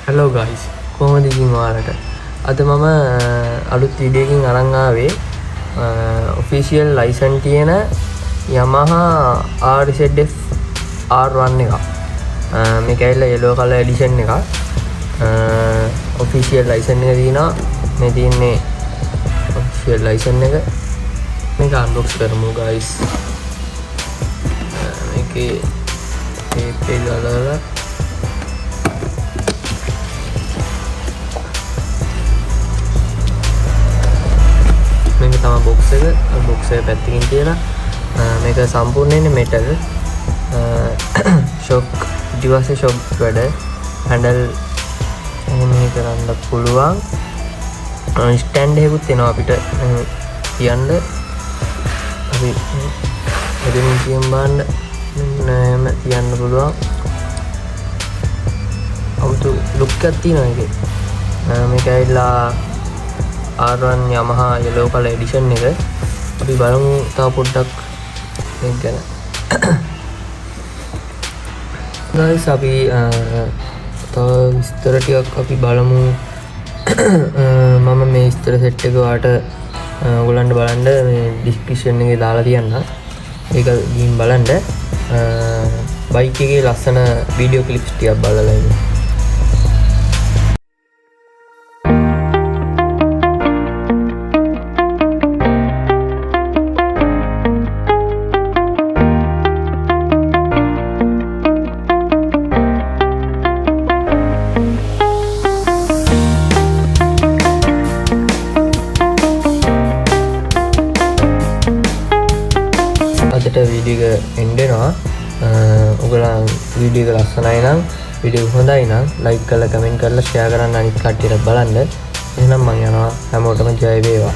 hello guys කොහොමද ඉතින් ඔයාලට අද මම අලුත් වීඩියෝ එකකින් අරන් ආවේ official license තියෙන Yamaha RZF R1 එක මේක ඇවිල්ලා yellow color edition එක official license එක දිනා මේ තියෙන්නේ official license එක මේක unbox කරමු guys මේකේ tape එක දාලා මේක තමයි box එක පැත්තකින් තියලා මේක සම්පූර්ණයෙන් metal shock ඊට shock වැඩ handle එහෙම කරන්න පුළුවන් stand එකකුත් එනවා අපිට කියන්න අපි එදින් කියන් බාන්න මෙන්න තියන්න පුළුවන් අවුතු look එකක් තියෙනවා ඒකේ මේක ඇවිල්ලා R1 Yamaha yellow color edition එක අපි බලමු තව පොඩ්ඩක් මේක ගැන guys අපි තව විස්තර ටිකක් අපි බලමු මම මේ විස්තර සෙට් එක ඔයාලට ඔයගොල්ලන්ට බලන්න මේ description එකේ දාලා තියන්නම් ඒක ගිහින් බලන්න බයික් එකේ ලස්සන වීඩියෝ ක්ලිප්ස් ටිකක් බලලා ඉන්න වීඩියෝ එක එන්න වෙනවා ඔයගොල්ලන් වීඩියෝ එක ලස්සනයි නම් වීඩියෝ හොඳයි නම් ලයික් කරලා කමෙන්ට් කරලා ෂෙයා කරන්න අනිත් කට්ටියට බලන්න එහෙනම් මම යනවා හැමෝටම ජය වේවා